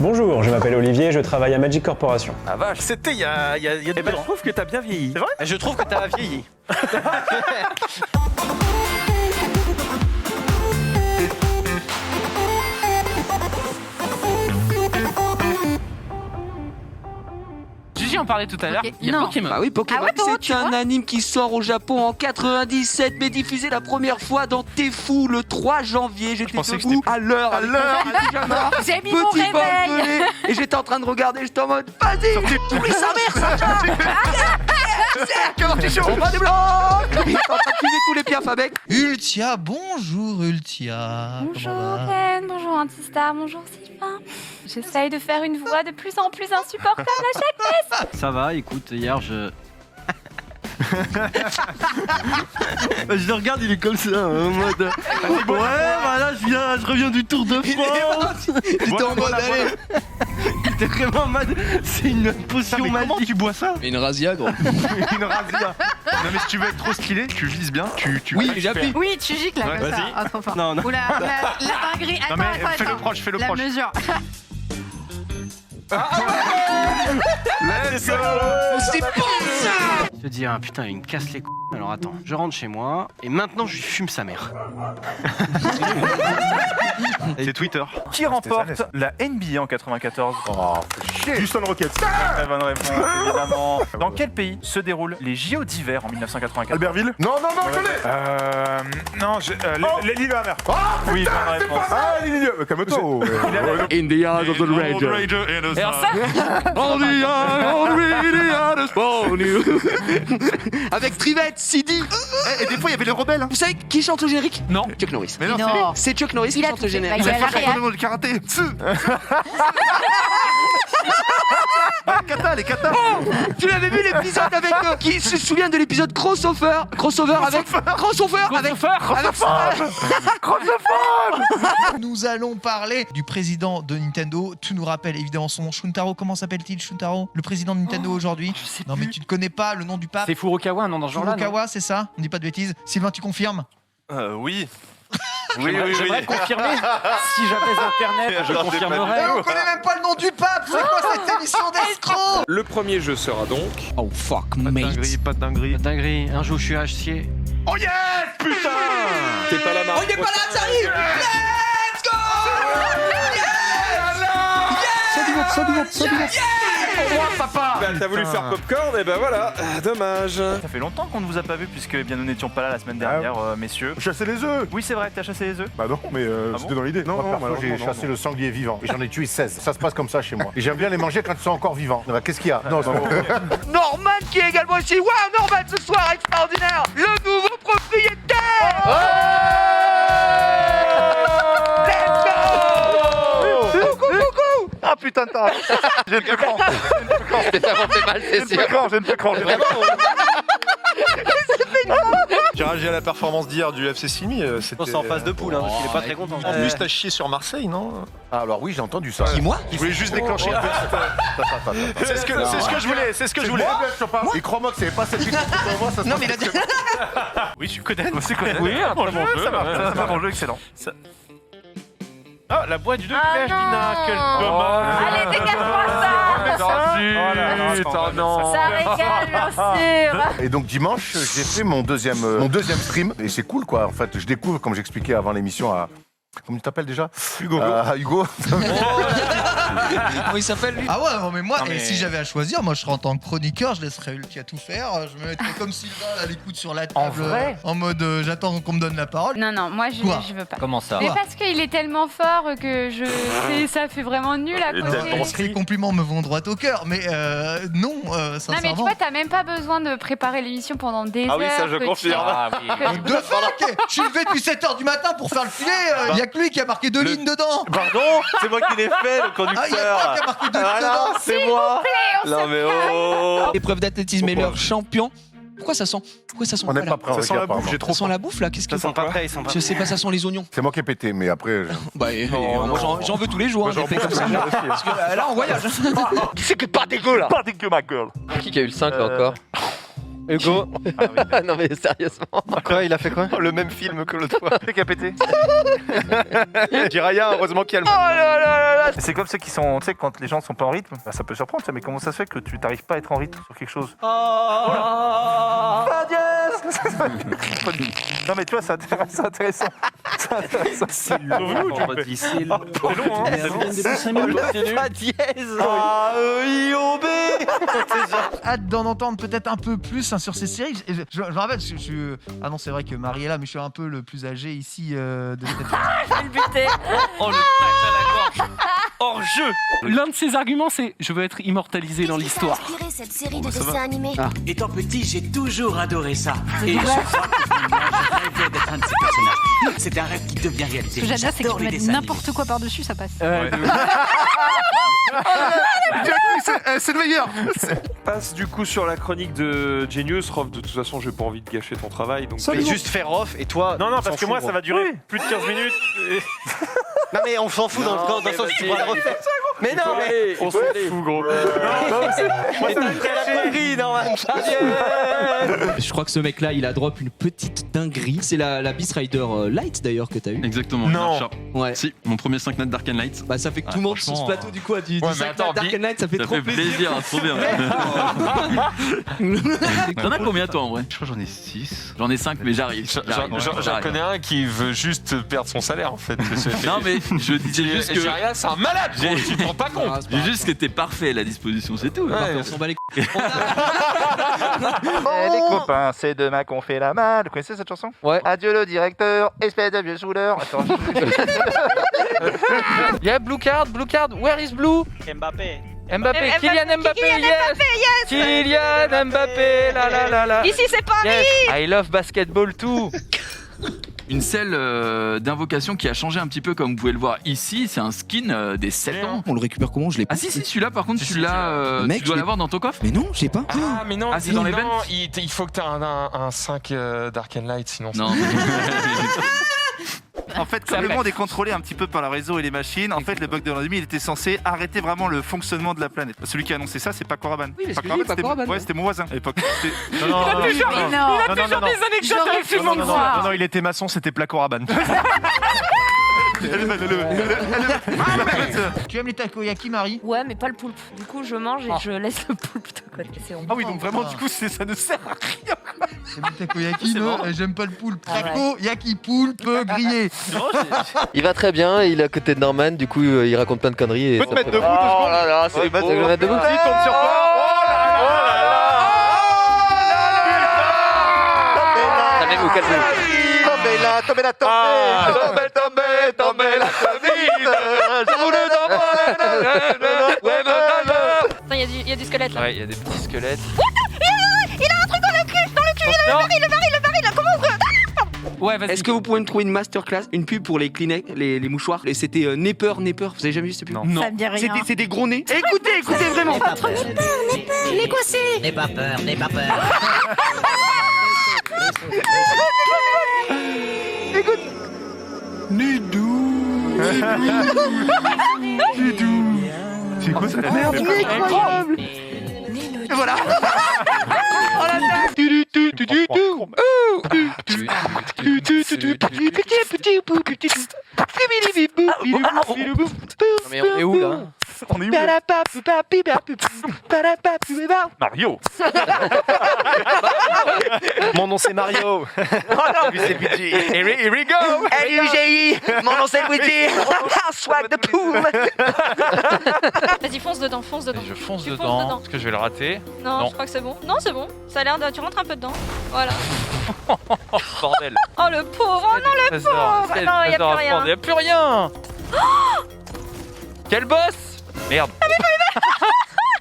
Bonjour, je m'appelle Olivier, je travaille à Magic Corporation. Ah vache, c'était il y a deux ans. Je trouve que t'as bien vieilli. C'est vrai? Je trouve que t'as vieilli. Gigi en parlait tout à l'heure, il y a Non. Pokémon. Bah oui, Pokémon, Ah ouais, bon, c'est tu un vois. anime qui sort au Japon en 97, mais diffusé la première fois dans Tefu le 3 janvier. J'étais pensais que debout à l'heure, avec mon pyjama, J'ai mis mon petit réveil. barbelé, et j'étais en train de regarder, j'étais en mode, vas-y, oublie sa mère, ça. On va des blancs. Il est en train de filer tous les piafs avec. Ultia, bonjour Ultia. Bonjour Comment va Ren, bonjour Antistar, bonjour Sylvain. J'essaye de faire une voix de plus en plus insupportable à chaque Ça va, écoute, hier je... je le regarde, il est comme ça, en mode... Ouais, voilà, je reviens du Tour de France. J'étais en mode, allez. Il était vraiment en mode... C'est une potion Mais comment magique. tu bois ça? Une razzia, gros. Une razzia. Non mais si tu veux être trop stylé, tu vises bien, tu Oui, j'appuie. Oui, tu gicles là, Ouais, comme ça. vas-y. Ah, trop fort. Non, non. Oula, la dinguerie. Non Attends, mais attends, fais-le attends. proche, fais-le La proche. mesure. Let's go. Je te dis, ah putain, il me casse les couilles. Alors attends, je rentre chez moi et maintenant je lui fume sa mère. C'est Twitter. Qui remporte la NBA en 94? Houston Rockets. Très bonne réponse, évidemment. Dans quel pays se déroulent les JO d'hiver en 1994? Albertville. Non, je l'ai. Non, Lillehammer. oui, bonne réponse. Ah, Lillehammer. Calme-toi. In the eyes of the ranger. Et alors ça, Avec Trivette, Sidi. Et des fois, il y avait les rebelles. Vous savez qui chante le générique? Non. Chuck Norris. Mais non, Non. C'est Chuck Norris qui Il a chante tout le fait. générique. Bah, il a la réa. le karaté. Les katas. Tu l'avais vu l'épisode avec qui se souvient de l'épisode crossover avec Nous allons parler du président de Nintendo. Tu nous rappelles évidemment son nom. Shuntaro, comment s'appelle-t-il Shuntaro? Le président de Nintendo aujourd'hui. Non mais tu ne connais pas le nom du pape? c'est Furukawa, un nom dans ce genre-là. non Furukawa, c'est ça? On dit pas de bêtises. Sylvain, tu confirmes? Oui. J'aimerais confirmer. Si j'avais internet, je confirmerais. On connaît même pas le nom du pape. C'est quoi cette émission d'escrocs? Le premier jeu sera donc... Oh fuck Pas de dinguerie, pas de dinguerie. Dinguerie, un jour je suis HC. Oh yes, putain. T'es pas la marque. On n'est pas là, ça arrive. Let's go. Bah, t'as voulu faire popcorn, et ben voilà, dommage. Ça fait longtemps qu'on ne vous a pas vu puisque bien nous n'étions pas là la semaine dernière, messieurs. Chasser les œufs. Oui, c'est vrai, t'as chassé les œufs. Bah non, mais c'était dans l'idée. Moi, perso, j'ai chassé le sanglier vivant et j'en ai tué 16. Ça se passe comme ça chez moi. Et j'aime bien les manger quand ils sont encore vivants. Qu'est-ce qu'il y a? Non, c'est bon. Norman qui est également ici. Waouh, Norman ce soir extraordinaire. Le nouveau propriétaire. Let's go. Coucou. Ah putain de temps. J'ai le cran. J'ai le cran. J'ai réagi à la performance d'hier du FC Simi. On s'en passe de poule, hein, parce qu'il est pas très content. En plus, t'as chié sur Marseille, non? Ah, alors oui, j'ai entendu ça. Qui, moi? Je voulais juste déclencher une petite... C'est ce que je voulais. Et crois-moi que c'est pas cette vidéo pour moi, ça se Non passe mais il a dit. Oui, tu connais. C'est connais. Oui, un très bon jeu. Ça marche. C'est un bon jeu, excellent. Ah, la boîte du Ah collège, Dina. Quel non. dommage. Allez, dégage-moi ça. Oh non. Ça régale, bien sûr. Et donc dimanche, j'ai fait mon deuxième stream et c'est cool quoi. En fait, je découvre, comme j'expliquais avant l'émission à... Comment tu t'appelles déjà? Hugo. Hugo. Comment il s'appelle lui? Ah ouais, non, mais moi, Non, mais- et si j'avais à choisir, moi je serais en tant que chroniqueur, je laisserais Ultia tout faire. Je me mettrais comme Sylvain à l'écoute sur la table. vrai En mode j'attends qu'on me donne la parole. Non, non, moi je Quoi veux pas. Comment ça Mais parce qu'il est tellement fort que ça fait vraiment nul à côté. Ces compliments me vont droit au cœur, mais non, Non mais tu sincèrement. vois, t'as même pas besoin de préparer l'émission pendant des Ah oui, heures. ça, je que tu- confirme. Ah oui. De fuck. Je suis levé depuis 7h du matin pour faire le filet. Il y a que lui qui a marqué 2 lignes dedans. Pardon? C'est moi qui l'ai fait, le Ah, il y a toi conducteur. qui a marqué 2 lignes Voilà, dedans. c'est moi. Non mais oh. Épreuve d'athlétisme et leur champion. Pourquoi ça sent? Pourquoi ça sent On pas n'est là? pas prêt. Ça sent la bouffe, j'ai Ça trop sent la bouffe là? Qu'est-ce Ça que sent pas prêt, ils sont pas Je sais pas, ça sent les oignons. C'est moi qui ai pété, mais après... Bah, moi j'en veux tous les jours, hein, des faits comme ça. Parce que là, on voyage. Qui c'est qui est pas dégueu là? Pas dégueu, ma gueule. Qui a eu le 5 là encore? Hugo. Non mais sérieusement. Quoi, il a fait quoi? Le même film que l'autre fois. C'est qui a pété. Jiraya, heureusement qu'il y a le. C'est comme ceux qui sont, tu sais, quand les gens sont pas en rythme, bah, ça peut surprendre, ça, mais comment ça se fait que tu t'arrives pas à être en rythme sur quelque chose? Non mais tu vois, c'est intéressant. C'est intéressant. C'est long, C'est long, hein. Fa dièse. Hâte d'en entendre peut-être un peu plus sur ces séries. Je me rappelle, ah non, c'est vrai que Marie est là, mais je suis un peu le plus âgé ici de cette. Je vais le buter. Oh le tac à la gorge. Hors jeu. L'un de ses arguments, c'est je veux être immortalisé dans l'histoire. Inspiré cette série de dessins animés. Étant petit, j'ai toujours adoré ça. Et chaque fois que je rêvais d'être un de ces personnages. C'est un rêve qui devient réalité. Ce que j'adore, c'est que tu mets n'importe quoi par-dessus, ça passe. C'est le meilleur. Passe du coup sur la chronique de Genius. Rof, de toute façon, j'ai pas envie de gâcher ton travail. Donc Mais juste faire off et toi. Non, parce que moi, ça va durer plus de 15 minutes. Non mais on s'en fout dans le sens où tu pourras le refaire. Mais non, mais. on s'en fout, gros. Je crois que ce mec-là, il a drop une petite dinguerie. C'est la Beast Rider Light d'ailleurs que t'as eu. Exactement. Non. Ouais. Si, mon premier 5 notes d'Arcane Light. Bah ça fait que tout le monde sur ce plateau du coup a dit Ouais, mais 5 attends, Dark Knight, ça fait trop plaisir. trop bien. T'en as combien toi en vrai? Je crois que j'en ai 6. J'en ai 5 mais j'arrive. J'en connais un qui veut juste perdre son salaire en fait. Non mais je disais juste que Jiraya, c'est un malade, gros, tu te rends pas compte. j'ai juste que t'es parfait à la disposition, c'est tout. On s'en bat les couilles. Les copains, c'est demain qu'on fait la malle. Vous connaissez cette chanson? Ouais. Adieu le directeur, espèce de vieux saouleur. Attends. Yeah, blue card, where is blue? Mbappé, Kylian Mbappé, yes. Kylian Mbappé, la. Ici, c'est Paris. Yes, I love basketball too. Une selle d'invocation qui a changé un petit peu comme vous pouvez le voir ici, c'est un skin des 7 ans. On le récupère comment? Je l'ai pas. Ah si celui-là par contre tu l'as Mec, tu dois l'avoir dans ton coffre. Mais non, j'ai pas. Ah mais non, c'est dans les non, ventes. il faut que t'aies un 5 d'Arcane Light, sinon Non. En fait, comme le monde est contrôlé un petit peu par le réseau et les machines, en fait, le bug de l'an 2000, il était censé arrêter vraiment le fonctionnement de la planète. Celui qui a annoncé ça, c'est Paco Rabanne. Oui, mais Paco c'est lui, Paco Rabanne. Ouais, c'était mon voisin à l'époque. Mais non. Il a toujours des anecdotes avec tout le monde croire. Non, il était maçon, c'était Placo Rabanne. Tu aimes les takoyaki, Marie? Ouais, mais pas le poulpe. Du coup, je mange et je laisse le poulpe de côté. C'est Ah oui, donc vraiment, du coup, ça ne sert à rien. C'est le takoyaki, non? J'aime pas le poulpe. Takoyaki, poulpe grillé. Il va très bien, il est à côté de Norman, du coup il raconte plein de conneries. Peut te mettre debout 2 secondes. Oh là là, c'est beau. Je vais mettre debout. Il tombe sur toi. Calmez-vous, calmez-vous. Tombez là, tombez la tombez la vite. Je vous le demande. Attends, il y a du squelette là. Ouais, il y a des petits squelettes. Il a un truc dans le cul, le baril, comment on peut... Ouais, vas-y. Est-ce que vous pouvez me trouver une masterclass, une pub pour les Kleenex, les mouchoirs? Et c'était Nepper. Vous avez jamais vu cette pub? Non. Ça me dit rien. C'est des gros nez. Écoutez vraiment. N'aie pas peur, n'aie pas peur. C'est quoi ça? Merde. Incroyable. Et voilà. Mais on est où là? On est où? Mario. Mon nom c'est Mario. Lui c'est Luigi. Here we go. L-U-G-I. Mon nom c'est Luigi. Swag de poule. Vas-y, fonce dedans. Je fonce Tu fonces dedans. dedans. Est-ce que je vais le rater? Non, Non. je crois que c'est bon. Non, c'est bon. Ça a l'air de... Tu rentres un peu dedans. Voilà. Bordel. Oh, le pauvre. Oh non, le pauvre. Quel Non, il y a trésor à plus rien. prendre. Y a plus rien. Quel boss? Merde.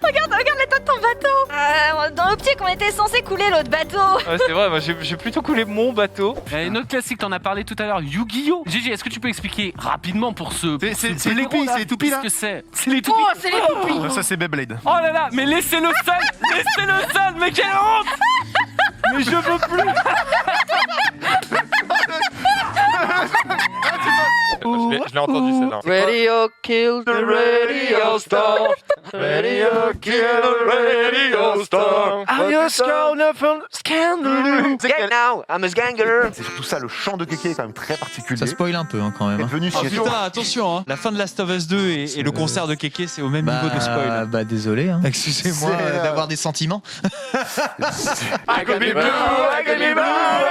Regarde l'état de ton bateau. Dans l'optique, on était censé couler l'autre bateau. Ouais, c'est vrai, moi j'ai plutôt coulé mon bateau. Une autre classique, t'en as parlé tout à l'heure, Yu-Gi-Oh! Gigi, est-ce que tu peux expliquer rapidement pour ce C'est les toupies, c'est les toupies là. Qu'est-ce que c'est? C'est les toupies. Oh, c'est les toupies. Ça c'est Beyblade. Oh là là, mais laissez-le seul, mais quelle honte! Mais je veux plus! Je l'ai entendu celle-là. Radio kill the radio star. Radio kill the radio star. Are you scared from scandal? Get now, I'm a ganger. C'est surtout ça, le chant de Kéké est quand même très particulier. Ça spoil un peu quand même. Être venu Oh chez putain, attention, hein. La fin de Last of Us 2 et le concert de Kéké, c'est au même niveau de spoil. Bah désolé, hein. Excusez-moi d'avoir des sentiments. I could be blue, I could be blue.